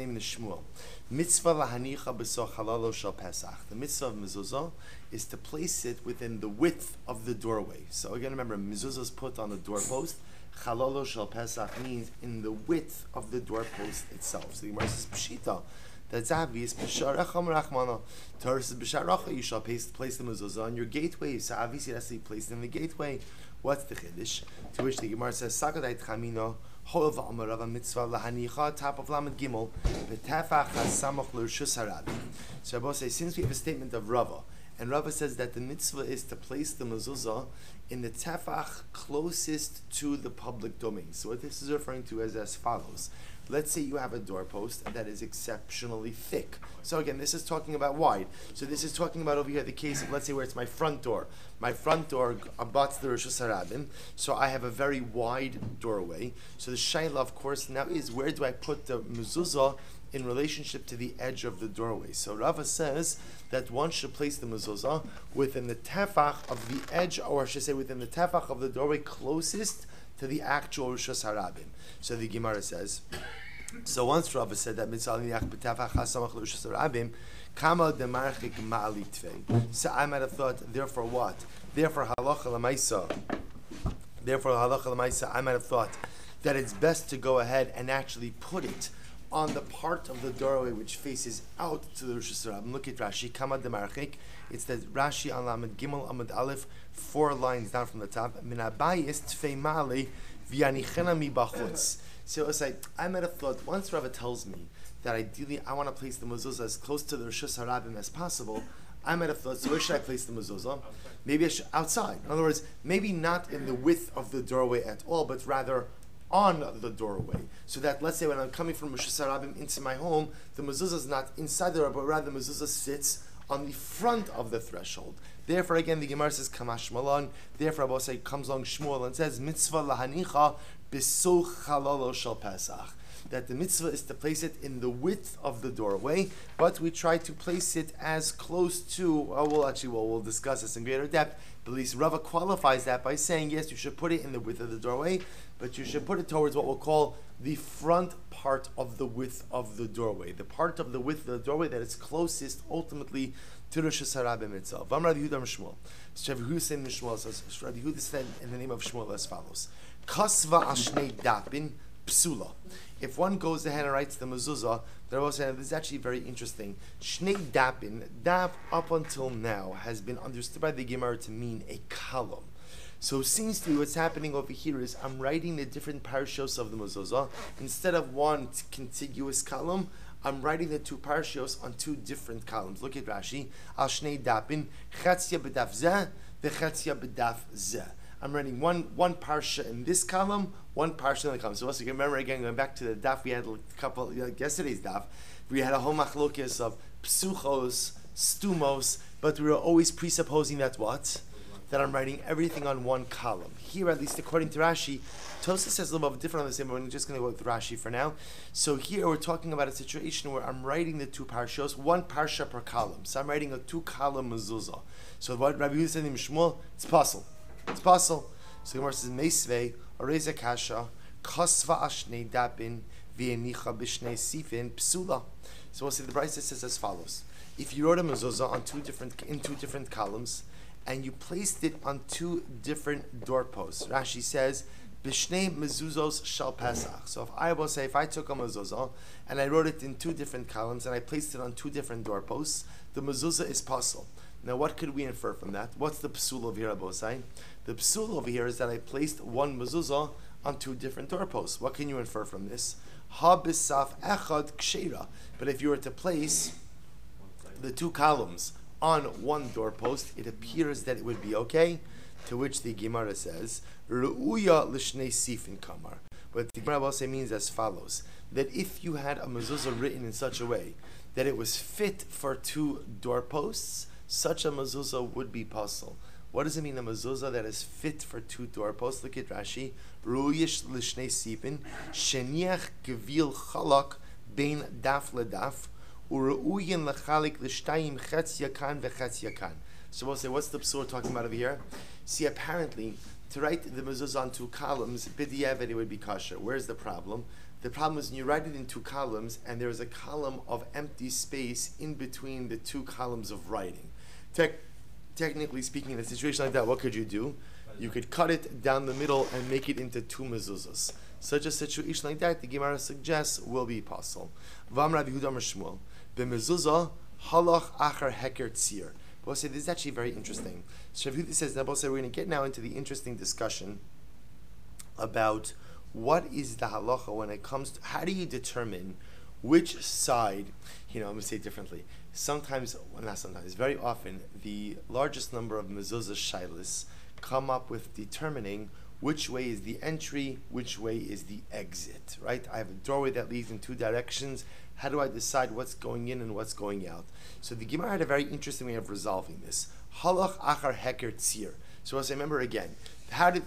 name in the Shmuel. Mitzvah lahanicha b'so halalo shel Pesach. The mitzvah of mezuzah is to place it within the width of the doorway. So again, remember, mezuzah is put on the doorpost. Halalo shel Pesach means in the width of the doorpost itself. So the Gemara says pshita. That's obvious. B'sharacham rachmana. Torah says b'sharacha. You shall place the mezuzah on your gateway. So obviously it has to be placed in the gateway. What's the chiddush? To which the Gemara says sakadait chamino. Hol v'amarav mitzvah lahanicha, top of Lamed Gimel, v'tefach hasamach l'rshus harabim. So Rabbi says, since we have a statement of Rava, and Rava says that the mitzvah is to place the mezuzah in the tefach closest to the public domain. So what this is referring to is as follows. Let's say you have a doorpost that is exceptionally thick. So again, this is talking about wide. So this is talking about over here the case of, let's say, where it's my front door. My front door abuts the Rosh Hashanah, so I have a very wide doorway. So the shayla, of course, now is where do I put the mezuzah in relationship to the edge of the doorway? So Rava says that one should place the mezuzah within the tefach of the edge, or I should say within the tefach of the doorway closest to the actual Rosh Hashanah. So the Gemara says, so once Rava said that mitzvah niach b'tefach hasamach l'Rosh Hashanah, kama demarchik ma'ali tvei. So I might have thought, therefore what? Therefore halacha l'maisa, I might have thought that it's best to go ahead and actually put it on the part of the doorway which faces out to the Rosh Hashanah. Look at Rashi, kama demarchik. It's the Rashi on Lamed Gimel Amud Aleph, 4 lines down from the top. Min habayis tvei ma'ali v'yanichena mi bachutz. So it's like, I might have thought, once Rava tells me that ideally I want to place the mezuzah as close to the Rosh Hashanah as possible, I might have thought, so where should I place the mezuzah? Maybe I should outside. In other words, maybe not in the width of the doorway at all, but rather on the doorway. So that, let's say when I'm coming from Rosh Hashanah into my home, the mezuzah is not inside the door, but rather the mezuzah sits on the front of the threshold. Therefore, again, the Gemara says, Kamash Malan. Therefore, Abba say, comes along Shmuel and says, Mitzvah lahanicha b'so chalalo shel Pesach. That the mitzvah is to place it in the width of the doorway, but we try to place it as close to, we'll discuss this in greater depth, but at least Rava qualifies that by saying, yes, you should put it in the width of the doorway, but you should put it towards what we'll call the front part of the width of the doorway, the part of the width of the doorway that is closest ultimately to Rosh Hashanah itself. Rabbi Shmuel. So Rabbi Shmuel says, Rabbi Yehuda said in the name of Shmuel as follows: Kasva ashnei dapin psula. If one goes ahead and writes the mezuzah, they're also saying this is actually very interesting. Shnei dapin, dap up until now has been understood by the Gemara to mean a column. So it seems to me what's happening over here is I'm writing the different parashos of the mezuzah. Instead of one contiguous column, I'm writing the 2 parashos on 2 different columns. Look at Rashi. Al shnei dapin, chatzia b'daf zeh, v'chatzia b'daf zeh. I'm writing one parsha in this column, 1 parsha in the column. So also you can remember again, going back to the daf, we had a couple, like yesterday's daf, we had a whole machlokes of psuchos, stumos, but we were always presupposing that what? That I'm writing everything on 1 column. Here, at least according to Rashi, Tosafos says a little bit different on the same, but we're just going to go with Rashi for now. So here we're talking about a situation where I'm writing the 2 parashos, 1 parsha per column. So I'm writing a 2-column mezuzah. So what Rabbi Yehuda said in Shmuel, it's possible. It's possible. So the Gemara says, Meisvei, Oreza Kasha, Kasva Ashnei Dapin, V'enicha B'shnei Sifin, Psula. So we'll see the Brisa says as follows. If you wrote a mezuzah on 2 different columns, and you placed it on 2 different doorposts, Rashi says, B'shnei mezuzos shal Pesach. So if I took a mezuzah, and I wrote it in 2 different columns, and I placed it on 2 different doorposts, the mezuzah is pasul. Now, what could we infer from that? What's the psul over here, Abosai? The psul over here is that I placed 1 mezuzah on 2 different doorposts. What can you infer from this? Ha b'saf echad ksheira. But if you were to place the 2 columns on 1 doorpost, it appears that it would be okay. To which the Gemara says, Ru'uya l'shnei sifin kamar. What the Gemara Abosai means as follows: that if you had a mezuzah written in such a way that it was fit for 2 doorposts, such a mezuzah would be pasul. What does it mean, a mezuzah that is fit for 2 doorposts? Look at Rashi. Ru'yish l'shnei sifin, sheniach gevil chalak bein daf ledaf, u'ru'yin l'chalik l'shtayim chetz yakan v'chetz yakan. So we'll say, what's the psur talking about over here? See, apparently, to write the mezuzah on 2 columns, b'diavad it would be kosher. Where's the problem? The problem is when you write it in two columns and there's a column of empty space in between the two columns of writing. Technically speaking, in a situation like that, what could you do? You could cut it down the middle and make it into two mezuzahs. Such a situation like that, the Gemara suggests, will be possible. Vam Rabbi Shmuel, b'mezuzah halach achar heker tzir. But this is actually very interesting. So Rabbi Yehuda says, we're going to get now into the interesting discussion about what is the halacha when it comes to, how do you determine which side, I'm going to say it differently. Very often, the largest number of mezuzah shailas come up with determining which way is the entry, which way is the exit, right? I have a doorway that leads in two directions. How do I decide what's going in and what's going out? So the Gemara had a very interesting way of resolving this. Halach achar heker tzir. So as I remember again,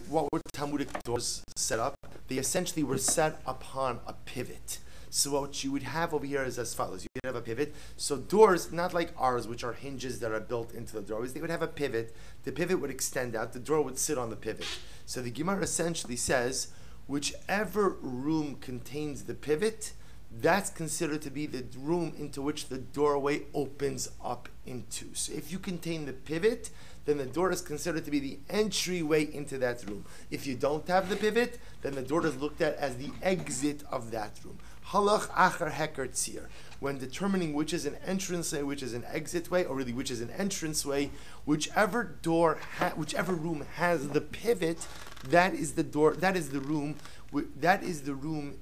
what were Talmudic doors set up? They essentially were set upon a pivot. So what you would have over here is as follows. You would have a pivot. So doors, not like ours, which are hinges that are built into the doorways, they would have a pivot. The pivot would extend out. The door would sit on the pivot. So the Gemara essentially says, whichever room contains the pivot, that's considered to be the room into which the doorway opens up into. So if you contain the pivot, then the door is considered to be the entryway into that room. If you don't have the pivot, then the door is looked at as the exit of that room. Halach achar heker tzir. When determining which is an entrance way, which is an exit way, or really which is an entrance way, whichever room has the pivot, that is the door. That is the room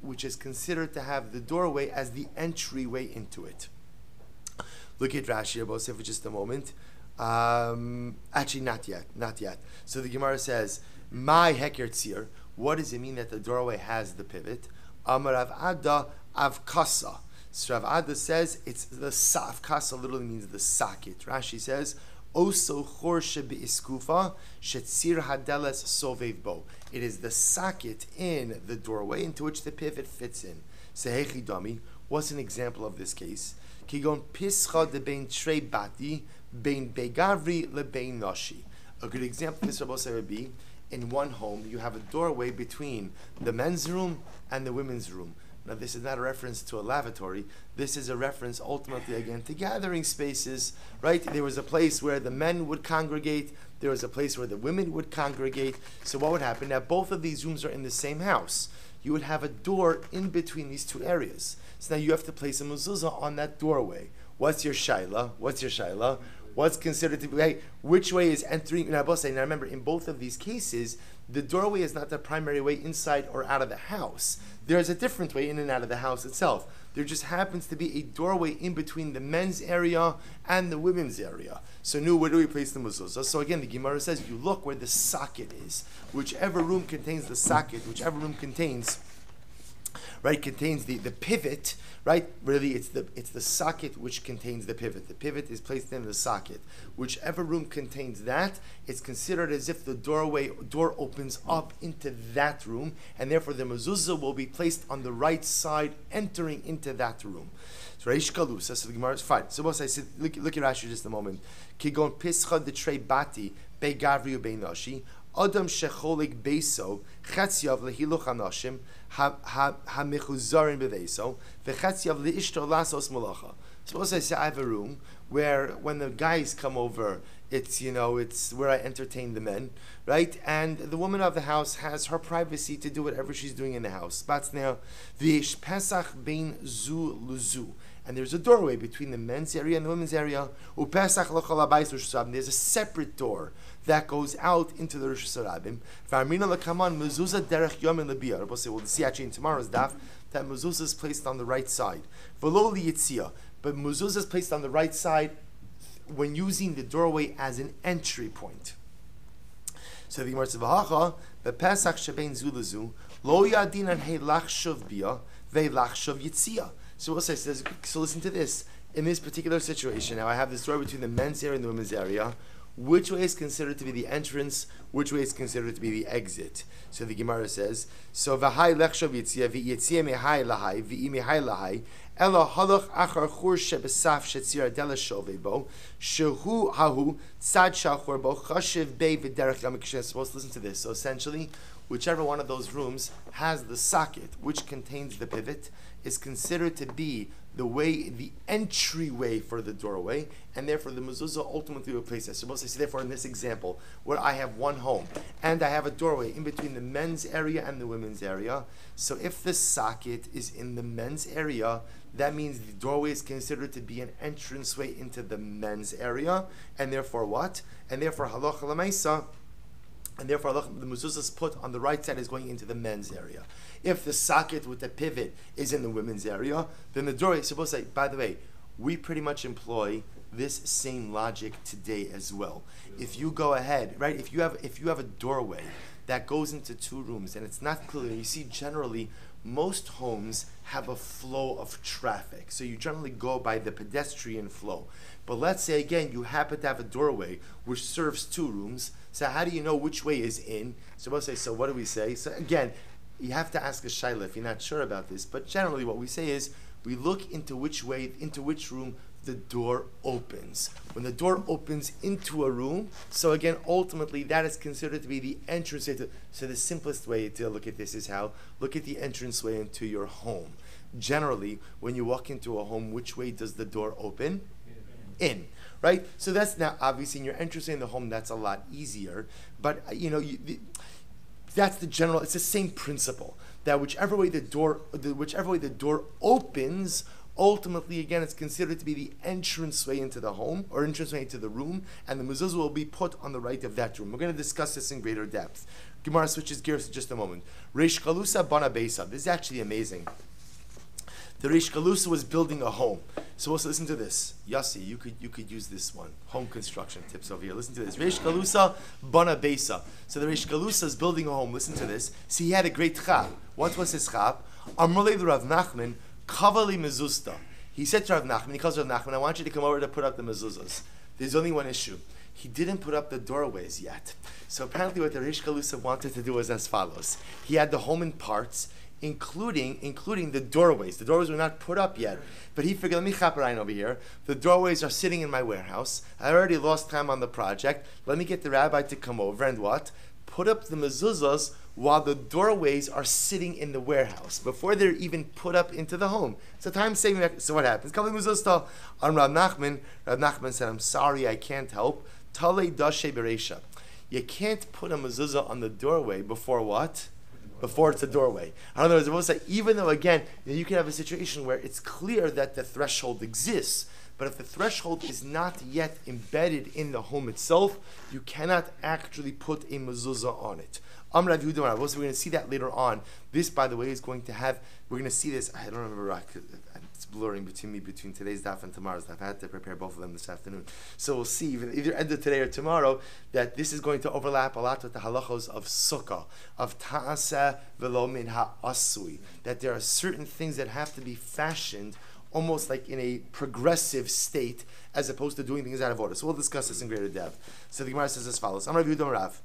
which is considered to have the doorway as the entryway into it. Look at Rashi about for just a moment. Actually, not yet. So the Gemara says, "My heker tzir." What does it mean that the doorway has the pivot? Amar Rav Ada avkasa. So Rav Ada says it's the avkasa. Literally means the socket. Rashi says, "Oso chor shebeiskufa shetzir hadeles sovev bo." It is the socket in the doorway into which the pivot fits in. Sehechi dami. What's an example of this case? Kigon pischa de bein trei bati bein begavri lebein nashi. A good example of this would be in one home you have a doorway between the men's room and the women's room. Now this is not a reference to a lavatory. This is a reference ultimately again to gathering spaces, right? There was a place where the men would congregate. There was a place where the women would congregate. So what would happen? Now both of these rooms are in the same house. You would have a door in between these two areas. So now you have to place a mezuzah on that doorway. What's your shaila? What's considered to be, which way is entering? Now remember, in both of these cases, the doorway is not the primary way inside or out of the house. There's a different way in and out of the house itself. There just happens to be a doorway in between the men's area and the women's area. So where do we place the mezuzah? So again, the Gemara says, you look where the socket is. Whichever room contains the socket, whichever room contains the pivot, right? Really, it's the socket which contains the pivot. The pivot is placed in the socket. Whichever room contains that, it's considered as if the door opens up into that room, and therefore the mezuzah will be placed on the right side, entering into that room. So Reish Kalusa, so the Gemara is fine. So I said, look at Rashi just a moment. Kigon pischa de trei bati be gavri be nashi. Adam shecholik beiso chetziav lehiluch hanashim hamichuzarin beveso vechetziav leishto lasos malacha. Suppose I say I have a room where when the guys come over, it's where I entertain the men, right? And the woman of the house has her privacy to do whatever she's doing in the house. Batzner v'yesh pesach bein zu luzu. And there's a doorway between the men's area and the women's area. There's a separate door that goes out into the Rosh Hashanah. We'll see actually in tomorrow's daf that mezuzah is placed on the right side. But mezuzah is placed on the right side when using the doorway as an entry point. So the Gemara says, "V'hacha b'Pesach shebein zulazu lo yadinan hey lachshav bia ve'lachshav yitzia." So also says, so listen to this. In this particular situation, now I have this door between the men's area and the women's area. Which way is considered to be the entrance? Which way is considered to be the exit? So the Gemara says, so v'hai lechshav yitzia v'yitzia mehai lahai v'i mehai lahai ela halach achar chur shebesaf shetzir adela shovei bo shehu hahu tzad shachor bo chashiv bei v'derech yamik. Supposed to listen to this. So essentially, whichever one of those rooms has the socket, which contains the pivot, is considered to be the entryway for the doorway, and therefore the mezuzah ultimately replaces. So therefore, in this example, where I have one home and I have a doorway in between the men's area and the women's area, so if the socket is in the men's area, that means the doorway is considered to be an entranceway into the men's area, and therefore what? And therefore halacha l'maisa, and therefore the mezuzah is put on the right side is going into the men's area. If the socket with the pivot is in the women's area, then the doorway is supposed to say, by the way, we pretty much employ this same logic today as well. If you go ahead, right, if you have a doorway that goes into two rooms and it's not clear, you see generally most homes have a flow of traffic. So you generally go by the pedestrian flow. But let's say again you happen to have a doorway which serves two rooms. So how do you know which way is in? So we'll say, so what do we say? So again, you have to ask a shaila if you're not sure about this. But generally what we say is we look into which room the door opens. When the door opens into a room, so again, ultimately that is considered to be the entrance. So the simplest way to look at this is look at the entranceway into your home. Generally, when you walk into a home, which way does the door open? In. Right? So that's now obviously in your entranceway in the home, that's a lot easier. But that's the general, it's the same principle. That whichever way the door opens, ultimately, again, it's considered to be the entranceway into the home, or entranceway into the room, and the mezuzah will be put on the right of that room. We're going to discuss this in greater depth. Gemara switches gears in just a moment. Reish Galusa Bana Beisa. This is actually amazing. The Reish Galusa was building a home. So also listen to this. Yossi, you could use this one. Home construction tips over here. Listen to this. Reish Galusa Bana Beisa. So the Reish Galusa is building a home. Listen to this. See, he had a great chab. What was his chab? Amrulei Rav Nachman Kavali mezuzta. He said to Rav Nachman, he calls Rav Nachman, I want you to come over to put up the mezuzahs. There's only one issue. He didn't put up the doorways yet. So apparently what the Reish Galusa wanted to do was as follows. He had the home in parts, including the doorways. The doorways were not put up yet. But he figured, let me chaperine over here. The doorways are sitting in my warehouse. I already lost time on the project. Let me get the rabbi to come over and what? Put up the mezuzahs while the doorways are sitting in the warehouse before they're even put up into the home. So time saving. So what happens? On Rav Nachman said, I'm sorry, I can't help. Talei dashe bereisha. You can't put a mezuzah on the doorway before what? Before it's a doorway. In other words, I will say, even though again, you can have a situation where it's clear that the threshold exists, but if the threshold is not yet embedded in the home itself, you cannot actually put a mezuzah on it. We're going to see that later on. This, by the way, is going to have, we're going to see this, I don't remember, it's blurring between today's daf and tomorrow's daf. I had to prepare both of them this afternoon. So we'll see, either end of today or tomorrow, that this is going to overlap a lot with the halachos of sukkah, of ta'aseh velo min ha'asui, that there are certain things that have to be fashioned almost like in a progressive state, as opposed to doing things out of order. So we'll discuss this in greater depth. So the Gemara says as follows. Amar Rav Yudam Rav.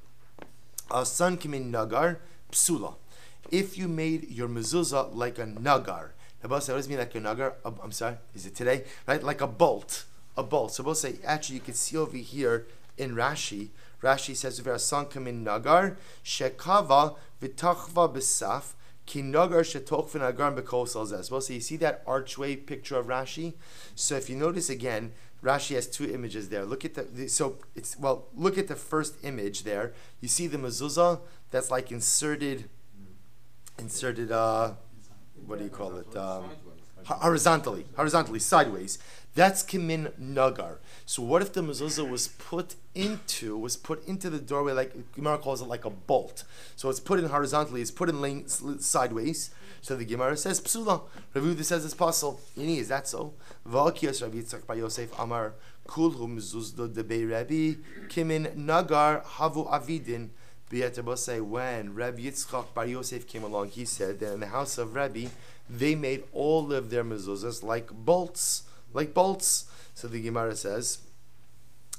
Son kimin nagar psula. If you made your mezuzah like a nagar. Now, what does it mean like a nagar? I'm sorry, is it today? Right? Like a bolt. A bolt. So we'll say, actually, you can see over here in Rashi. Rashi says, son kimin nagar shekava v'tachva b'saf ki nagar shetokvin nagar b'kosal zes. Well, so you see that archway picture of Rashi? So if you notice again, Rashi has two images there. Look at look at the first image there. You see the mezuzah that's like inserted. What do you call it? Horizontally, sideways. That's kimin nagar. So what if the mezuzah was put into the doorway, like Gemara calls it, like a bolt? So it's put in horizontally, it's put in sideways. So the Gemara says psula. Rav Yehuda says it's possible. Is that so? V'akiyas Rav Yitzchak bar Yosef Amar kulhu mezuzah debei Rabbi kimin nagar havu avidin. Say when Rabbi Yitzchak bar Yosef came along, he said that in the house of Rabbi they made all of their mezuzahs like bolts. So the Gemara says,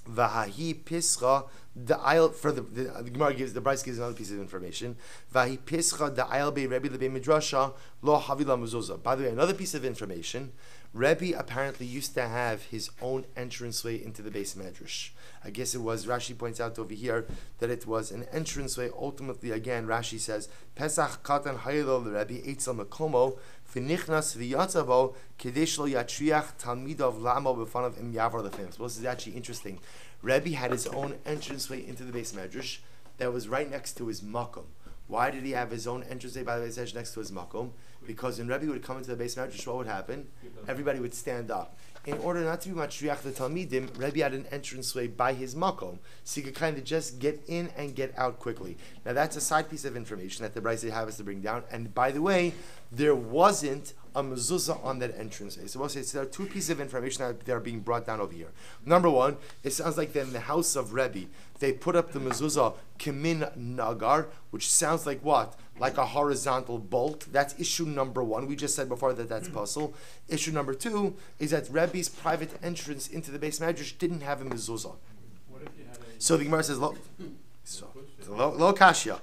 "Vahahi pischa the aisle." For the Gemara gives the Bryce gives another piece of information. Vahi pischa the aisle be Rabbi lebe midrasha lo havila mezuzah. By the way, another piece of information. Rebbe apparently used to have his own entranceway into the base medrash. I guess it was, Rashi points out over here, that it was an entranceway. Ultimately, again, Rashi says, Pesach katan haylo l'Rebbe eitzel mekomo v'nichnas v'yatzavo kedesh lo yatriach talmidov lamo b'fanav im yavar lefnim. So this is actually interesting. Rebbe had his own entranceway into the base medrash that was right next to his makom. Why did he have his own entranceway by the base medrash next to his makom? Because when Rebbe would come into the base medrash, what would happen? Everybody would stand up. In order not to be matriach the talmidim, Rebbe had an entranceway by his makom, so he could kind of just get in and get out quickly. Now that's a side piece of information that the Brayse have us to bring down. And by the way, there wasn't a mezuzah on that entranceway. So we'll say there are two pieces of information that are being brought down over here. Number one, it sounds like that in the house of Rebbe, they put up the mezuzah kemin nagar, which sounds like what? Like a horizontal bolt. That's issue number one. We just said before that that's possible. Issue number two is that Rebbe's private entrance into the base medrash didn't have a mezuzah. So the Gemara says, lo kashya,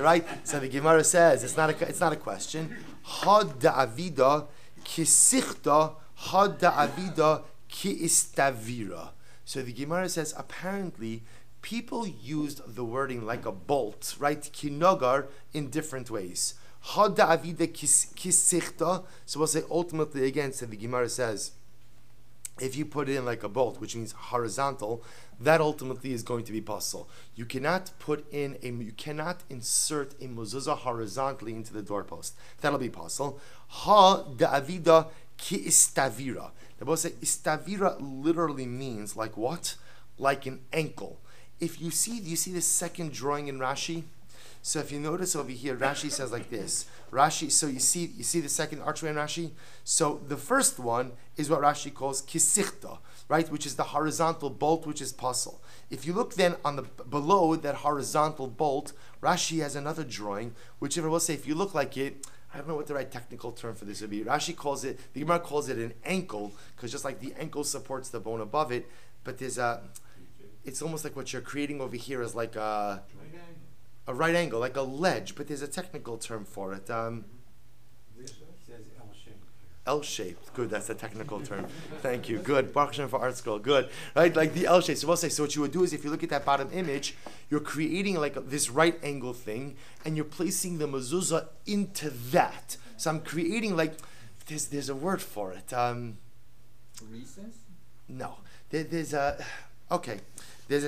right? So the Gemara says it's not a question. Had da'avida kisichta, had da'avida ki istavira. So the Gemara says apparently people used the wording like a bolt, right? Kinogar in different ways. Had da'avida kisichta. So we'll say ultimately again. So the Gemara says, if you put it in like a bolt, which means horizontal, that ultimately is going to be possible. You cannot insert a mezuzah horizontally into the doorpost. That'll be possible. Ha da'avida ki istavira. The both say istavira literally means like what? Like an ankle. If you see the second drawing in Rashi? So if you notice over here, Rashi says like this. Rashi, so you see the second archway in Rashi? So the first one is what Rashi calls kisichta, right? Which is the horizontal bolt, which is puzzle. If you look then on the below that horizontal bolt, Rashi has another drawing, which I will say, if you look like it, I don't know what the right technical term for this would be. Rashi calls it, the Gemara calls it an ankle, because just like the ankle supports the bone above it, but it's almost like what you're creating over here is like a right angle, like a ledge, but there's a technical term for it. L-shaped. Good, that's a technical term. Thank you. Good. Baruch Hashem for Art School. Good. Right? Like the L shape. So we'll say, so what you would do is if you look at that bottom image, you're creating like this right angle thing, and you're placing the mezuzah into that. So I'm creating like, there's a word for it. Recess? No. There's a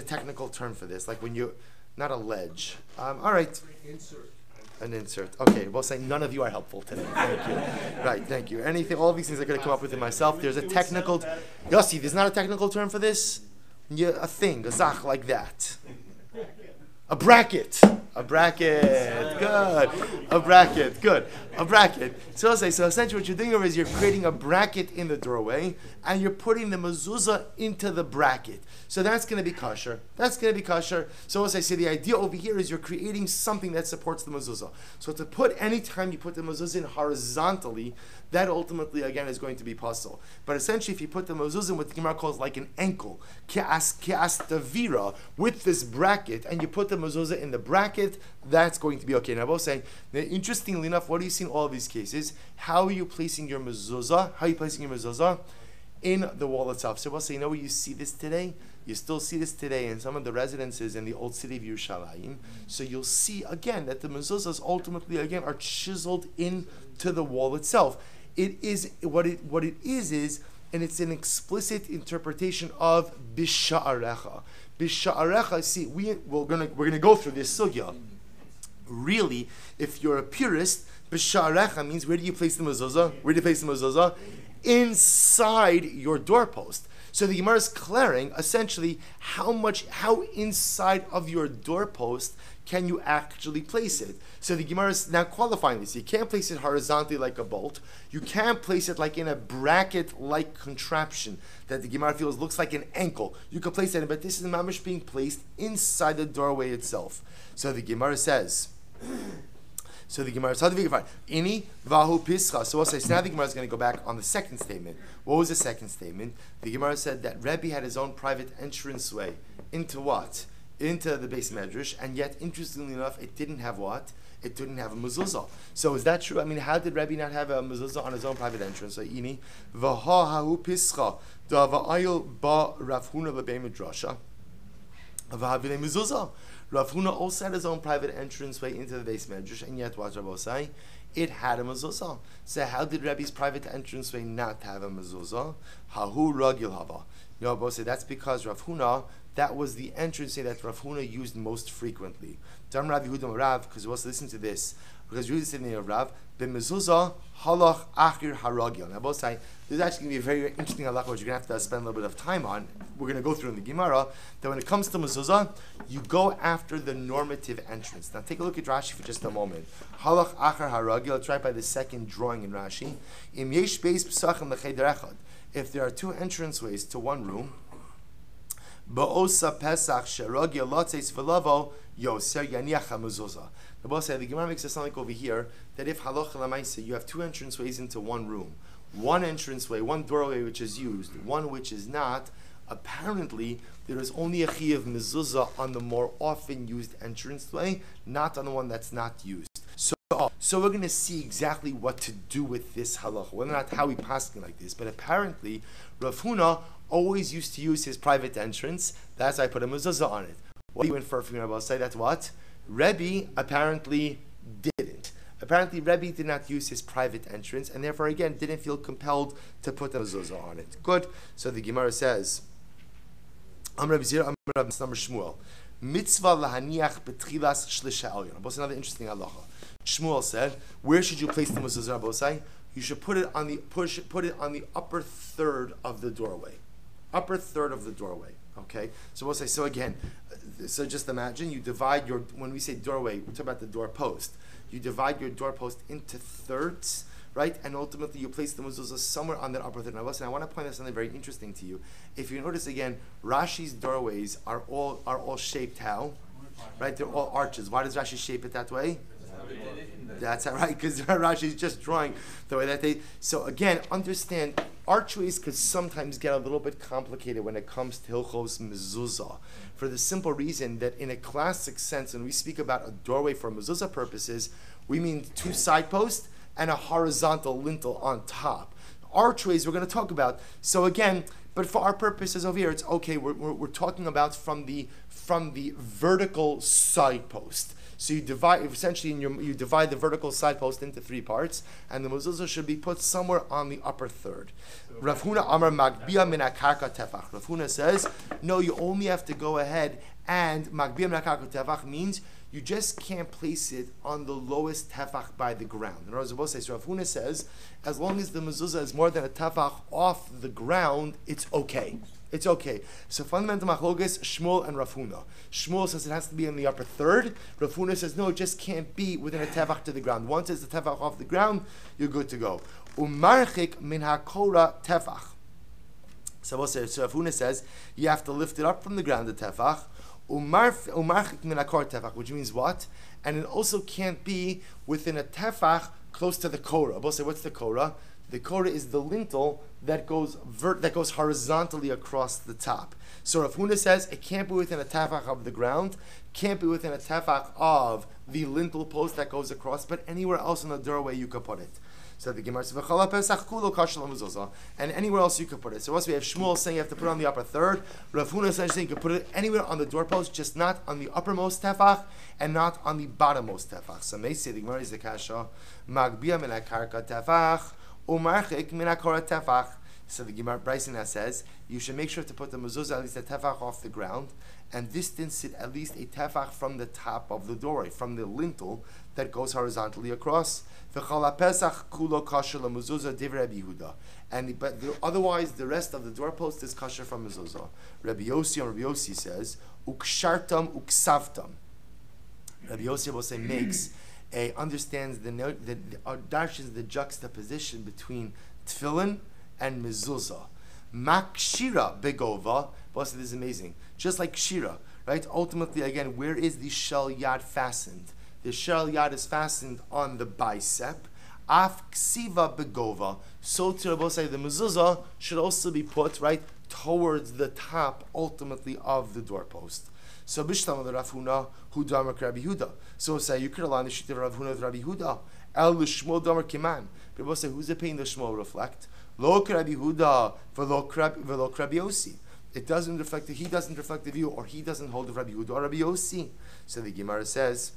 technical term for this. Like when you, not a ledge. All right. Insert. An insert. Okay, we'll say none of you are helpful today. Thank you. Right, thank you. All these things I'm going to come up with it myself. There's a technical, Yossi, there's not a technical term for this? Yeah, a thing, a zach like that. A bracket. A bracket. Good. A bracket. Good. A bracket. So essentially what you're doing over is you're creating a bracket in the doorway and you're putting the mezuzah into the bracket. So that's going to be kosher. That's going to be kosher. So as I say, the idea over here is you're creating something that supports the mezuzah. So to put, anytime you put the mezuzah in horizontally, that ultimately, again, is going to be possible. But essentially, if you put the mezuzah, what the Gemara calls like an ankle, ki'as tavira, with this bracket, and you put the mezuzah in the bracket, that's going to be okay. Now, I was saying, interestingly enough, what do you see in all of these cases? How are you placing your mezuzah? How are you placing your mezuzah? In the wall itself. So we'll say, you know where you see this today? You still see this today in some of the residences in the old city of Yerushalayim. So you'll see, again, that the mezuzahs ultimately, again, are chiseled into the wall itself. It is what it is, and it's an explicit interpretation of bisha'arecha. Bisha'arecha. See, we're gonna go through this sugya. Really, if you're a purist, bisha'arecha means where do you place the mezuzah? Where do you place the mezuzah? Inside your doorpost. So the Gemara is clearing essentially how inside of your doorpost can you actually place it. So the Gemara is now qualifying this. You can't place it horizontally like a bolt. You can't place it like in a bracket-like contraption that the Gemara feels looks like an ankle. You can place it in, but this is mamish being placed inside the doorway itself. So the Gemara says, Ini vahu pischa. So we'll say, so now the Gemara is going to go back on the second statement. What was the second statement? The Gemara said that Rebbe had his own private entranceway into what? into the base medrash, and yet, interestingly enough, it didn't have what? It didn't have a mezuzah. So is that true? I mean, how did Rebbe not have a mezuzah on his own private entrance? So ini v'ha hahu pischa da'va'ayil ba Rav Huna lebei midrasha v'havile mezuzah. Rav Huna also had his own private entranceway into the base medrash, and yet what Rabbi say? It had a mezuzah. So how did Rebbe's private entranceway not have a mezuzah? Hahu ragil hava. You know, Rabbi say that's because Rav Huna, that was the entranceway that Rav Huna used most frequently. Dam Rav Yehuda Rav, because we also listen to this, because Yehuda said in the Rav, b'mezuzah halach achir haragil. Now, both say this is actually going to be a very interesting halakha, which you're going to have to spend a little bit of time on. We're going to go through in the Gemara that when it comes to mezuzah, you go after the normative entrance. Now, take a look at Rashi for just a moment. Halach achir haragil. It's right by the second drawing in Rashi. Im yesh beis psachim lecheder echad. If there are two entranceways to one room, ba'osa pesach sheragil lotzeis v'lavo yoser yaniach hamezuzah. The boss said the Gemara makes it sound like over here that if halacha l'maisa you have two entranceways into one room, one entranceway, one doorway which is used, one which is not. Apparently, there is only a chiyuv of mezuzah on the more often used entranceway, not on the one that's not used. So we're going to see exactly what to do with this halacha, whether or not how we pass like this. But apparently, Rav Huna always used to use his private entrance. That's why I put a mezuzah on it. What do you infer from your Rabbi? Say that's what? Rebbe apparently didn't. Apparently, Rebbe did not use his private entrance, and therefore, again, didn't feel compelled to put a mezuzah on it. Good. So the Gemara says, Am Rabbi Zira, Am Rabbi Shmuel, mitzvah lahaniach betchilas shlisha elyon. What's another interesting halacha? Shmuel said, where should you place the mezuzah, Rabbi? You should put it on the upper third of the doorway. Upper third of the doorway. Okay? So we'll say, so again, so just imagine you divide your, when we say doorway, we talk about the doorpost. You divide your doorpost into thirds, right? And ultimately you place the mezuzah somewhere on that upper third. Now listen, I want to point out something very interesting to you. If you notice again, Rashi's doorways are all shaped how? Right? They're all arches. Why does Rashi shape it that way? That's all right, because Rashi is just drawing the way that they. So again, understand archways could sometimes get a little bit complicated when it comes to hilchos mezuzah, for the simple reason that in a classic sense, when we speak about a doorway for mezuzah purposes, we mean two side posts and a horizontal lintel on top. Archways we're going to talk about. So again, but for our purposes over here, it's okay. We're talking about from the vertical side post. So you divide you divide the vertical side post into three parts, and the mezuzah should be put somewhere on the upper third. Rav Huna Amar Magbia min hakarka tefach. Rav Huna says, no, you only have to go ahead and Magbia min hakarka tefach means you just can't place it on the lowest tefach by the ground. In other words, so Rav Huna says, as long as the mezuzah is more than a tefach off the ground, it's okay. It's okay. So fundamental machlokas, Shmuel and Rav Huna. Shmuel says it has to be in the upper third. Rav Huna says no, it just can't be within a tefach to the ground. Once it's the tefach off the ground, you're good to go. Umarchik min hakora tefach. So Rav Huna says you have to lift it up from the ground, the tefach. Umarchik min hakora tefach, which means what? And it also can't be within a tefach close to the korah. We'll say, what's the korah? The korah is the lintel that goes horizontally across the top. So Rav Huna says it can't be within a tefach of the ground, can't be within a tefach of the lintel post that goes across, but anywhere else in the doorway you could put it. So the Gemara says, and anywhere else you could put it. So once we have Shmuel saying you have to put it on the upper third, Rav Huna saying you could put it anywhere on the doorpost, just not on the uppermost tefach and not on the bottommost tefach. So may say the Gemara is the kasha, magbia min hakarka tefach, umarchik min hakora tefach. So the Gemara Bryson says you should make sure to put the mezuzah at least a tefach off the ground and distance it at least a tefach from the top of the doorway, from the lintel that goes horizontally across. Otherwise, the rest of the doorpost is kosher from mezuzah. Rabbi Yossi says, ukshartam uksavtam. Rabbi Yossi will say understands darshes the juxtaposition between tefillin and mezuzah. Makshira begova. Boss, this is amazing. Just like kshira, right? Ultimately, again, where is the shel yad fastened? The shel yad is fastened on the bicep. Af ksiva begova. So to Rabbi say the mezuzah should also be put right towards the top, ultimately, of the doorpost. So Bishlam the Rav Huna Hu Damar Rabbi Huda. So say you could align the sheet of Rav Huna with Rabbi Huda. El Shmuel Damar Kiman. People say who's the opinion the Shmuel reflect? Lo Rabbi Huda v'lo Rabbi Yossi. It doesn't reflect. He doesn't reflect the view, or he doesn't hold of Rabbi Huda or Rabbi Yossi. So the Gemara says,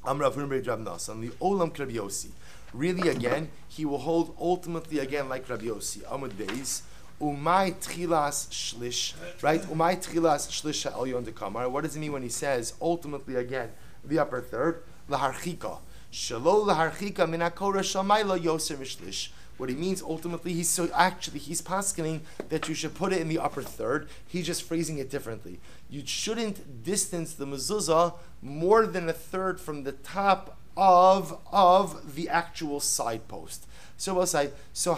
Am Rav Huna Rav Nasan the Olam Rabbi Yossi. Really, again, he will hold ultimately again like Rabbi Yossi. Amud Beis. Umay tchilas shlish, right? Umay tchilas shlish ha'elyon dekamar. What does it mean when he says ultimately again the upper third laharchika shelo laharchika min hakora shamayla yoser mishlish? What he means ultimately, he's paskening that you should put it in the upper third. He's just phrasing it differently. You shouldn't distance the mezuzah more than a third from the top of the actual side post. So we'll say, so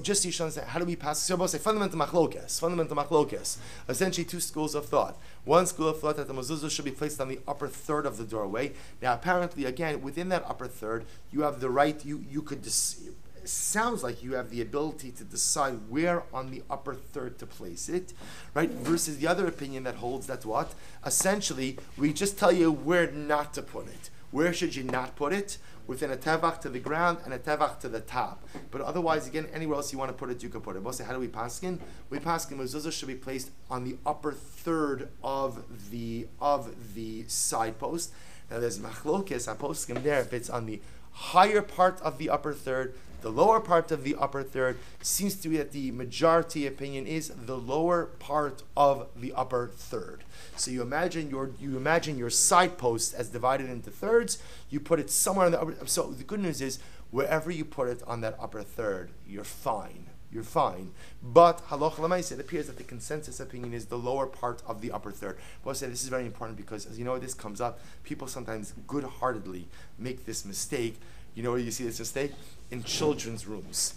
just so you should understand, how do we pass? So we'll say fundamental machlokes. Essentially, two schools of thought. One school of thought that the mezuzah should be placed on the upper third of the doorway. Now, apparently, again, within that upper third, you have the right. You could. It sounds like you have the ability to decide where on the upper third to place it, right? Versus the other opinion that holds that what? Essentially, we just tell you where not to put it. Where should you not put it? Within a tevach to the ground and a tevach to the top. But otherwise, again, anywhere else you want to put it, you can put it. We'll say, how do we paskin? We paskin mezuzah should be placed on the upper third of the side post. Now there's machlokes aposkim there if it's on the higher part of the upper third, the lower part of the upper third. Seems to be that the majority opinion is the lower part of the upper third. So you imagine your side post as divided into thirds. You put it somewhere in the upper. So the good news is wherever you put it on that upper third, you're fine. But halacha l'maaseh, it appears that the consensus opinion is the lower part of the upper third. But I'll say this is very important because, as you know, this comes up. People sometimes good-heartedly make this mistake. You know where you see this mistake? In children's rooms.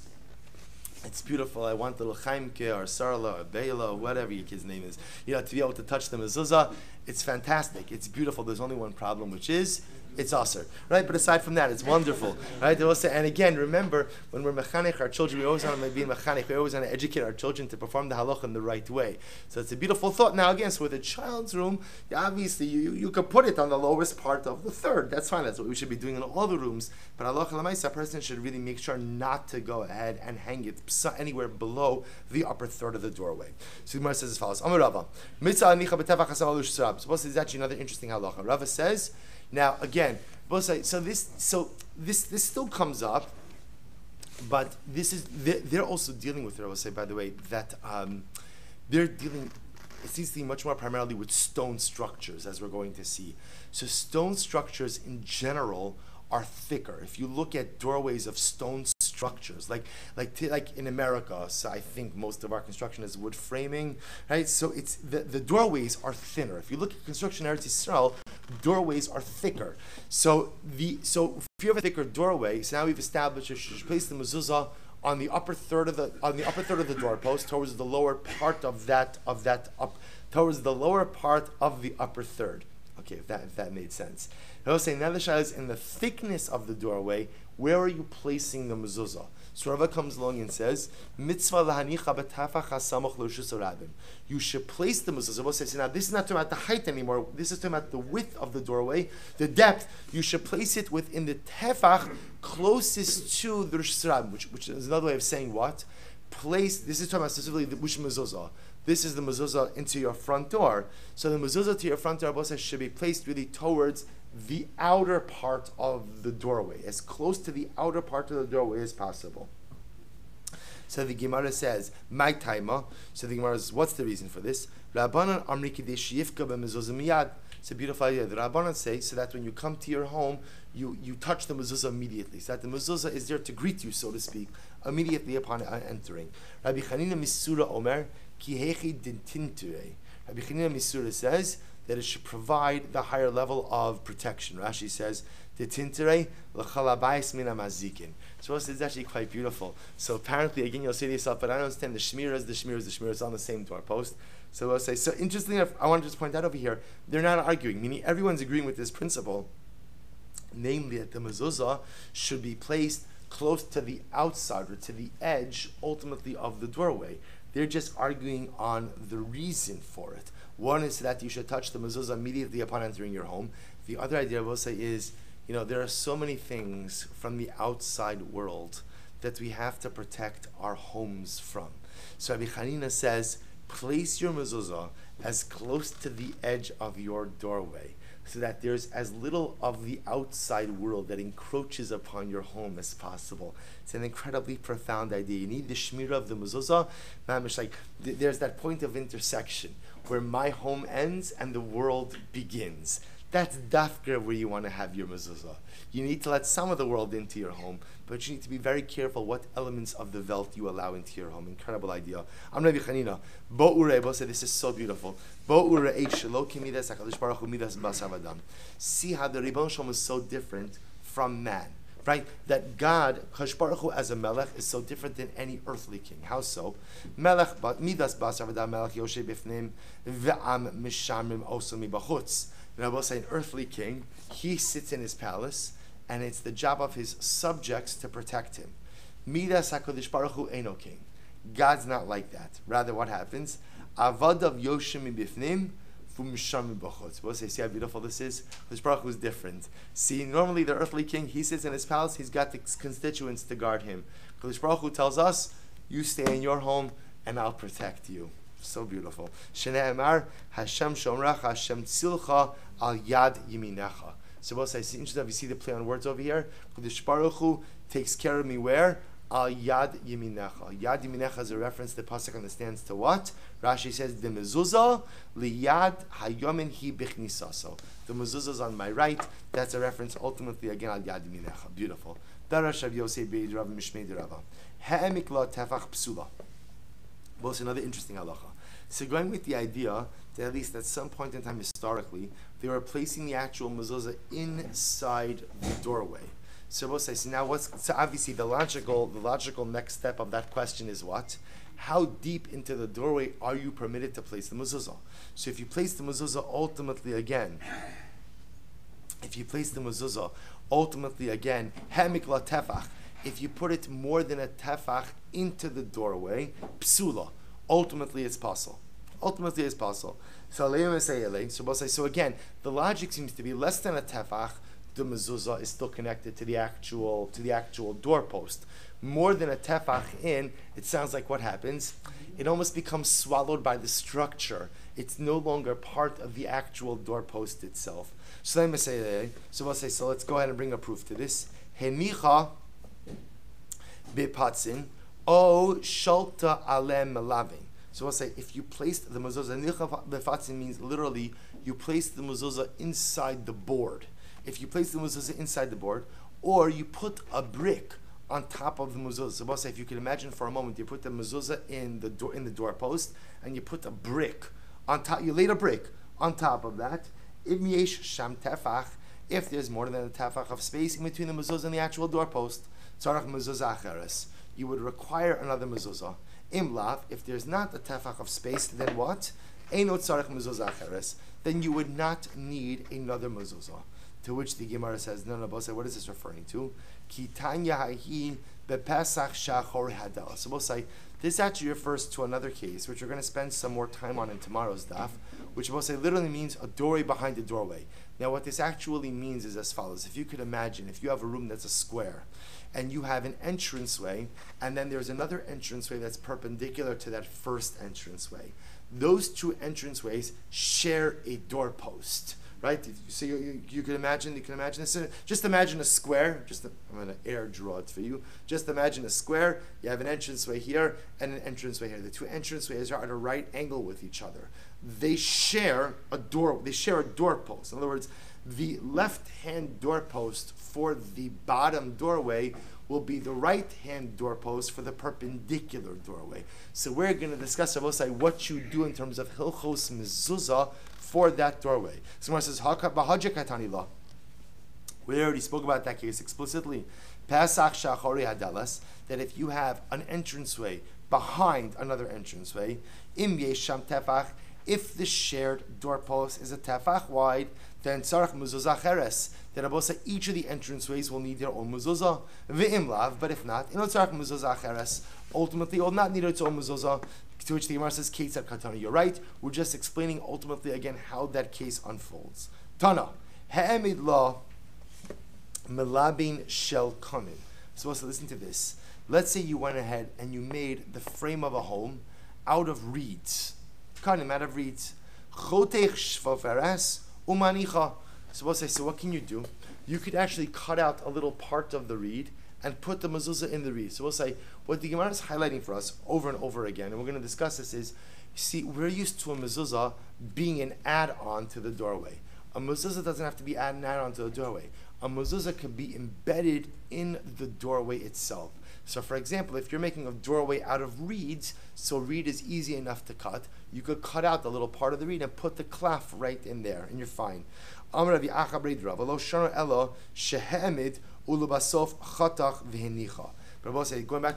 It's beautiful. I want little Chaimke or Sarla or Beila or whatever your kid's name is. To be able to touch the mezuzah. It's fantastic. It's beautiful. There's only one problem, which is it's aser, right? But aside from that, it's wonderful, right? And again, remember, when we're mechanech our children, we always want to be mechanech. We always want to educate our children to perform the halacha in the right way. So it's a beautiful thought. Now again, so with a child's room, obviously you could put it on the lowest part of the third. That's fine. That's what we should be doing in all the rooms. But halacha l'maaseh, a person should really make sure not to go ahead and hang it anywhere below the upper third of the doorway. So the Gemara says as follows: Amar Rava, mitzvah anicha b'tevach hasam alush sarab. So this is actually another interesting halacha. Rava says. Now again, this still comes up, but they're also dealing with it. I will say, by the way, that they're dealing. It seems to be much more primarily with stone structures, as we're going to see. So stone structures in general are thicker. If you look at doorways of stone structures, like in America, so I think most of our construction is wood framing, right? So it's the doorways are thinner. If you look at construction in Eretz Yisrael, doorways are thicker. So if you have a thicker doorway, so now we've established you should place the mezuzah on the upper third of the doorpost towards the lower part of towards the lower part of the upper third. Okay, if that made sense. I was saying, now the shayla is in the thickness of the doorway. Where are you placing the mezuzah? So Rava comes along and says, "Mitzvah lahanicha b'tafach hasamoch l'rishus harabim." You should place the mezuzah. We'll say, now this is not talking about the height anymore. This is talking about the width of the doorway, the depth. You should place it within the tefach closest to the rishus harabim, which is another way of saying what? Place. This is talking about specifically the which mezuzah. This is the mezuzah into your front door. So the mezuzah to your front door, Rabbi should be placed really towards the outer part of the doorway, as close to the outer part of the doorway as possible. So the Gemara says, "My taima." So the Gemara says, "What's the reason for this?" Rabbanan amri kidesh yifka b'mezuzah miyad. It's a beautiful idea. The Rabbanan say so that when you come to your home, you touch the mezuzah immediately. So that the mezuzah is there to greet you, so to speak, immediately upon entering. Rabbi Chanina Misura Omer ki hechi dintinture. Rabbi Chanina Misura says that it should provide the higher level of protection. Rashi says, "Detintere l'chalabayis mina mazikin." So it's actually quite beautiful. So apparently, again, you'll say to yourself, "But I don't understand. The shmira is on the same doorpost." So we'll say. So interestingly enough, I want to just point out over here, they're not arguing. Meaning, everyone's agreeing with this principle, namely that the mezuzah should be placed close to the outside or to the edge, ultimately, of the doorway. They're just arguing on the reason for it. One is that you should touch the mezuzah immediately upon entering your home. The other idea I will say is, there are so many things from the outside world that we have to protect our homes from. So Rabbi Hanina says, place your mezuzah as close to the edge of your doorway so that there's as little of the outside world that encroaches upon your home as possible. It's an incredibly profound idea. You need the shmirah of the mezuzah. There's that point of intersection where my home ends and the world begins. That's dafka where you want to have your mezuzah. You need to let some of the world into your home, but you need to be very careful what elements of the Welt you allow into your home. Incredible idea. I'm Rabbi Chanina. Bo'urei, say this is so beautiful. Bo'urei shelo kimidas HaKadosh Baruch Hu midas basar v'dam. See how the Ribbon Shalom is so different from man. Right? That God, Kadosh Baruch Hu as a melech, is so different than any earthly king. How so? Melech midas basar v'dam melech yoshe bifnim ve'am mishamrim oso mibachutz. I will say an earthly king, he sits in his palace, and it's the job of his subjects to protect him. Midas HaKadosh Baruch Hu eino king. God's not like that. Rather, what happens? Avadav yoshim mibifnim v'misham mibachutz. We'll say, see how beautiful this is? Kadosh Baruch Hu is different. See, normally the earthly king, he sits in his palace, he's got the constituents to guard him. Kadosh Baruch Hu tells us, you stay in your home, and I'll protect you. So beautiful. Shnei Amar, Hashem Shomrach, Hashem Tzilcha, Al Yad Yiminecha. So we'll say, it's interesting, you see the play on words over here. Kadosh Baruch Hu takes care of me where? Al Yad Yiminecha. Yad Yiminecha is a reference the pasuk understands to what? Rashi says, the mezuzah liyad hayomin hi bichnisaso. The mezuzah is on my right. That's a reference ultimately again Al Yad Yiminecha. Beautiful. Darash Rav Yosei Beid Rav Mishmei Rava. Ha'emik la tefach psula. Well, it's another interesting halacha. So going with the idea that at least at some point in time historically, they were placing the actual mezuzah inside the doorway. So we'll say, so obviously the logical next step of that question is what? How deep into the doorway are you permitted to place the mezuzah? So if you place the mezuzah ultimately again, hemik la tefach, if you put it more than a tefach into the doorway, psula, ultimately it's possible. So we'll say, so again, the logic seems to be less than a tefach, the mezuzah is still connected to the actual doorpost. More than a tefach in, it sounds like what happens? It almost becomes swallowed by the structure. It's no longer part of the actual doorpost itself. So we'll say, so let's go ahead and bring a proof to this. Henicha bepatzin o shalta alem melavin. So we'll say, if you placed the mezuzah, nicha bepatzin means literally you place the mezuzah inside the board. If you place the mezuzah inside the board, or you put a brick on top of the mezuzah. So we'll say, if you can imagine for a moment, you put the mezuzah in the doorpost, and you put a brick on top. You laid a brick on top of that. If yesh sham tefach, if there's more than a tefach of space in between the mezuzah and the actual doorpost, tzarach mezuzah acheres, you would require another mezuzah. Im lav, if there's not a tefach of space, then what? Eino tzarach mezuzah acheres, then you would not need another mezuzah. To which the Gemara says, no, what is this referring to? Ki tanya hahi bepesach shachor hadal. So we'll say, this actually refers to another case, which we're going to spend some more time on in tomorrow's daf, which we'll say literally means a doorway behind a doorway. Now what this actually means is as follows. If you could imagine, if you have a room that's a square, and you have an entranceway, and then there's another entranceway that's perpendicular to that first entranceway. Those two entranceways share a doorpost. Right? So you can imagine this. Just imagine a square. I'm going to air draw it for you. Just imagine a square. You have an entranceway here and an entranceway here. The two entranceways are at a right angle with each other. They share a door. They share a doorpost. In other words, the left-hand doorpost for the bottom doorway will be the right-hand doorpost for the perpendicular doorway. So we're going to discuss, what you do in terms of hilchos mezuzah for that doorway. Someone says, we already spoke about that case explicitly. Pesach shachori hadalas, that if you have an entranceway behind another entranceway, im yesham tefach, if the shared doorpost is a tefach wide, then tzarach mezuzah cheres. Then Rabbi say each of the entranceways will need their own mezuzah. Ve'im lav, but if not, ino tzarach mezuzah cheres. Ultimately, it will not need its own mezuzah. To which the Gemara says, "Ketzad katana." You're right. We're just explaining ultimately again how that case unfolds. Tana ha'emid la melabin shel kanin. So listen to this. Let's say you went ahead and you made the frame of a home out of reeds. Kanim, out of reeds. Chotech shvafaras umanicha. So what can you do? You could actually cut out a little part of the reed and put the mezuzah in the reed. So we'll say, what the Gemara is highlighting for us over and over again, and we're going to discuss this, is, see, we're used to a mezuzah being an add-on to the doorway. A mezuzah doesn't have to be an add-on to the doorway. A mezuzah can be embedded in the doorway itself. So for example, if you're making a doorway out of reeds, so reed is easy enough to cut, you could cut out the little part of the reed and put the clef right in there, and you're fine. Going back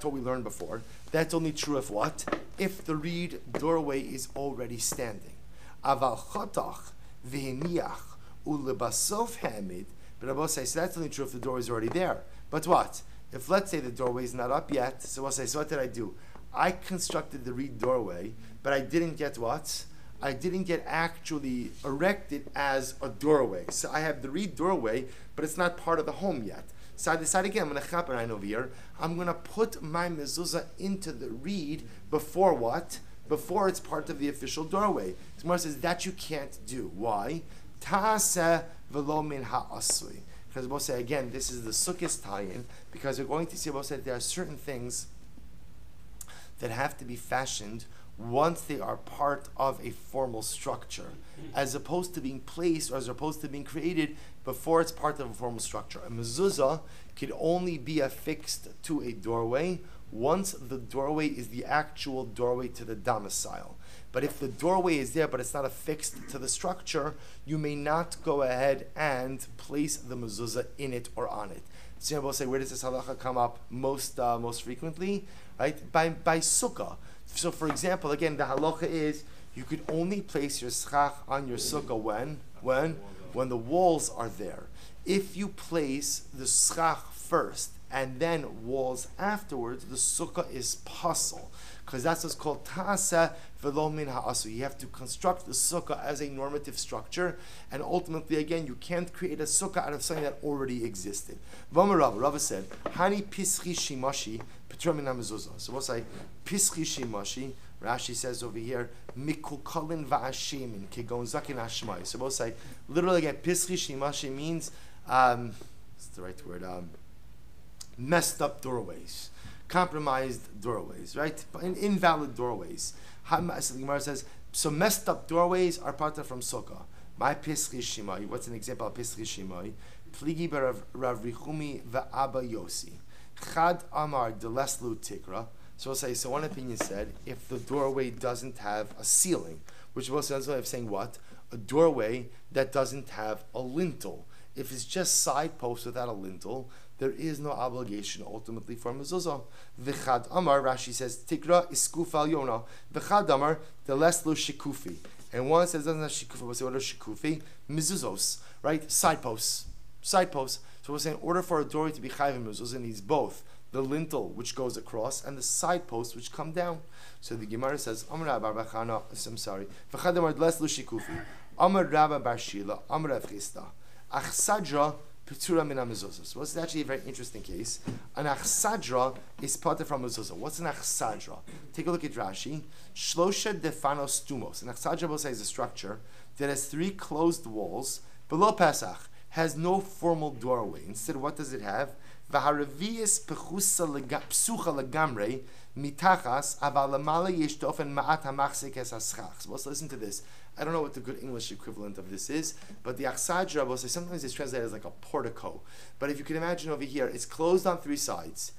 to what we learned before, that's only true if what? If the reed doorway is already standing. Aval chatach v'heniach ulebasof hamid. But Rabbi say, so that's only true if the doorway is already there. But what? If let's say the doorway is not up yet, so we'll say, so what did I do? I constructed the reed doorway, but I didn't get what? I didn't get actually erected as a doorway. So I have the reed doorway, but it's not part of the home yet. So I decided again, I'm going to chaperein over here. I'm going to put my mezuzah into the reed before what? Before it's part of the official doorway. Gemara says that you can't do. Why? Ta'aseh v'lo min ha'asui. Because we'll say again, this is the sukkah's tie-in, because we're going to see, we'll say there are certain things that have to be fashioned once they are part of a formal structure, as opposed to being placed or as opposed to being created before it's part of a formal structure. A mezuzah could only be affixed to a doorway once the doorway is the actual doorway to the domicile. But if the doorway is there, but it's not affixed to the structure, you may not go ahead and place the mezuzah in it or on it. So we'll say, where does this halacha come up most frequently? Right? By sukkah. So for example, again, the halacha is you could only place your schach on your sukkah when the walls are there. If you place the schach first and then walls afterwards, the sukkah is pasul, because that's what's called ta'aseh v'lo min ha'asu. You have to construct the sukkah as a normative structure, and ultimately, again, you can't create a sukkah out of something that already existed. Rava said, "Hani pischi shimashi petur min hamezuzah." So we'll say pischi shimashi. Rashi says over here, "Mikukalin va'ashimin kegon zakin hashmai." So we'll say literally again, pischi shimashi means what's the right word? Messed up doorways, compromised doorways, right? Invalid doorways. So the Gemara says, so messed up doorways are parted from sukkah. My pischi shimai. What's an example of pischi shimai? Pligi berav Rav Richumi ve'Abba Yosi. Chad amar deleslu tikra. So we'll say, so one opinion said, if the doorway doesn't have a ceiling, which was another way of saying what? A doorway that doesn't have a lintel. If it's just side posts without a lintel, there is no obligation ultimately for mezuzah. V'chad amar, Rashi says, tikra iskuf al yona. V'chad amar, deleslu shikufi. And one says doesn't have shikufi, we'll say what are shikufi? Mezuzos, right? Side posts. Side posts. So we'll say in order for a doorway to be chayv in mezuzah, it needs both the lintel which goes across and the side posts which come down. So the Gemara says, Amar Rabba Bachana, I'm sorry. V'chad amar deleslu shikufi. Amar Rabba bar Shila, Amar Rav Chisda. Achsadra Petura min mezuzah. So this is actually a very interesting case. An achsadra is parted from mezuzah. What's an achsadra? Take a look at Rashi. Shlosha defanos stumos. An achsadra will say is a structure that has 3 closed walls. Below Pesach has no formal doorway. Instead, what does it have? V'haravias pechusa psucha legamre mitachas aval lamala yesh tofen ma'at hamachzik es haschach. So let's listen to this. I don't know what the good English equivalent of this is, but the achsadra will say sometimes it's translated as like a portico. But if you can imagine over here, it's closed on 3 sides.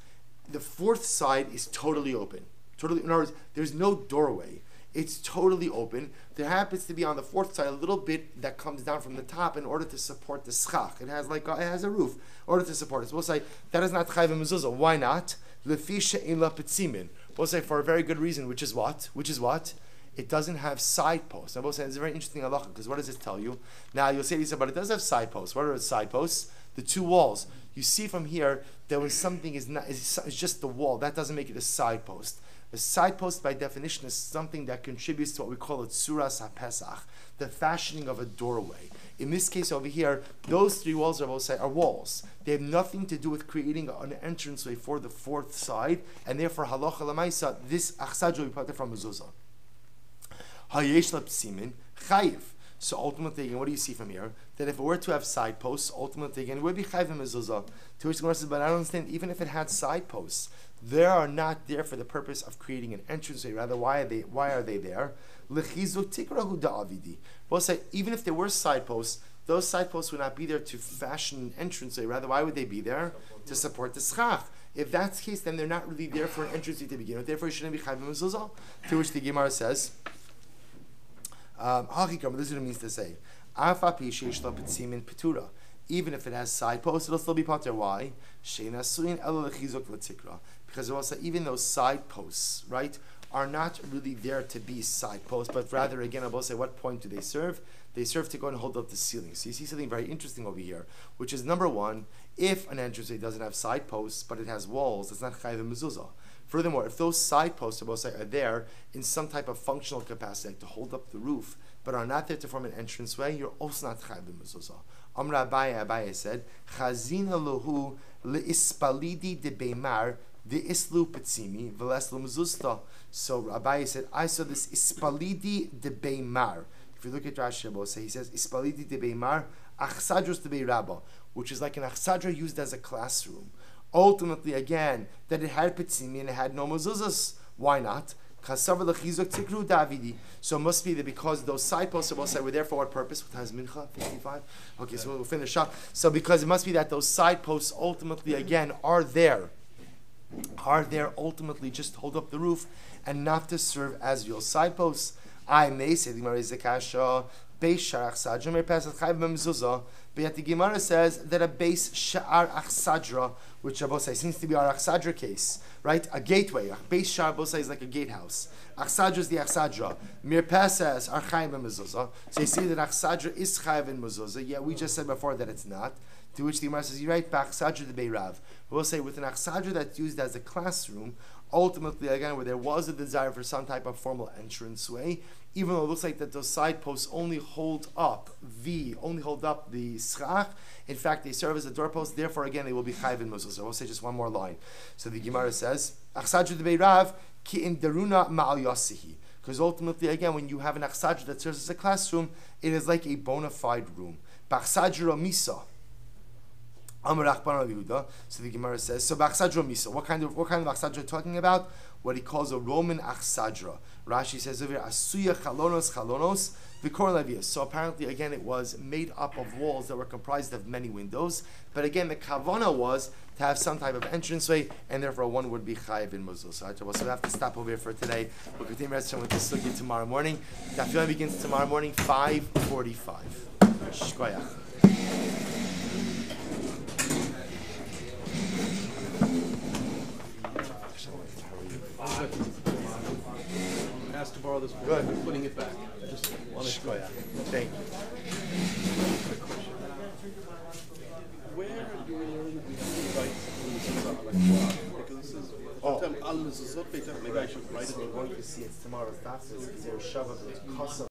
The 4th side is totally open. Totally, in other words, there's no doorway. It's totally open. There happens to be on the 4th side a little bit that comes down from the top in order to support the schach. It has it has a roof in order to support it. So we'll say that is not chayv mezuzah. Why not? Lefisha in la petzimin. We'll say for a very good reason, which is what? it doesn't have side posts. Now, both say it's a very interesting halacha, because what does it tell you? Now, you'll say, but it does have side posts. What are its side posts? The two walls. You see from here that when something is just the wall, that doesn't make it a side post. A side post, by definition, is something that contributes to what we call a tzuras hapesach, the fashioning of a doorway. In this case over here, those three walls are walls. They have nothing to do with creating an entranceway for the fourth side, and therefore halacha lamaisa, this achsadra will be part from mezuzah. Hayesh lapsimin chayiv. So ultimately, again, what do you see from here? That if it were to have side posts, ultimately again, it would be chayiv mezuzah. To which the Gemara says, but I don't understand. Even if it had side posts, they are not there for the purpose of creating an entranceway. Rather, why are they there? Lechizuk tikrahu da'avidi. We'll say, even if there were side posts, those side posts would not be there to fashion an entranceway. Rather, why would they be there? To support the schach. If that's the case, then they're not really there for an entranceway to begin with. Therefore, you shouldn't be chayiv mezuzah. To which the Gemara says, this is what it means to say, even if it has side posts, it'll still be pater. Why? Because it will say even those side posts, right, are not really there to be side posts, but rather, again, I will say, what point do they serve? They serve to go and hold up the ceiling. So you see something very interesting over here, which is number one, if an entranceway doesn't have side posts, but it has walls, it's not chayiv mezuzah. Furthermore, if those side posts are there in some type of functional capacity, like to hold up the roof, but are not there to form an entranceway, you're also not chayiv mezuzah. Amra Abaye said, Chazina lohu leispalidi de beimar de islu petzimi v'leslu mezuzta. So Abaye said, I saw this ispalidi de beimar. If you look at Rashi, he says ispalidi de beimar achsadros de beiraba, which is like an achsadra used as a classroom. Ultimately, again, that it had petzimi and it had no mezuzas. Why not? So it must be that because those side posts were there for what purpose? What time is Mincha? 55? Okay, so we'll finish up. So because it must be that those side posts ultimately, again, are there ultimately just to hold up the roof and not to serve as real side posts. I may say the Gemara is a kasha, base shar achsadra, may pass chayv b'mezuzah, but yet the Gemara says that a base shar achsadra, which Abosai seems to be our achsadra case, right? A gateway, a base shar Abosai is like a gatehouse. Achsadra is the achsadra. Mir passes are chayv b'mezuzah. So you see that achsadra is chayv in mezuzah. Yeah, we just said before that it's not. To which the Gemara says, you're right, b'achsadra the beirav. We'll say with an achsadra that's used as a classroom, ultimately, again, where there was a desire for some type of formal entranceway, even though it looks like that those side posts only hold up the schach. In fact, they serve as a doorpost. Therefore, again, they will be chayv in mezuzah. So we'll say just one more line. So the Gemara says, achsadra de beirav ki in deruna ma'al yasihi. Because ultimately, again, when you have an achsadra that serves as a classroom, it is like a bona fide room. B'achsadra misa. So the Gemara says, so b'achsadra misa. What kind of achsadra talking about? What he calls a Roman achsadra. Rashi says over here, asuya chalonos v'kor levias. So apparently, again, it was made up of walls that were comprised of many windows. But again, the kavana was to have some type of entranceway, and therefore one would be chayiv in mezuzah. So we have to stop over here for today. We'll continue with the sugi tomorrow morning. Daf begins tomorrow morning, 5:45. Shkoyach. Asked to borrow this book. Good. I'm putting it back. I just wanted to. Thank you. Quick question. Where do we learn that we have to write because this is maybe I should write it. So we're going to see it's tomorrow's daf because there's Shabbat.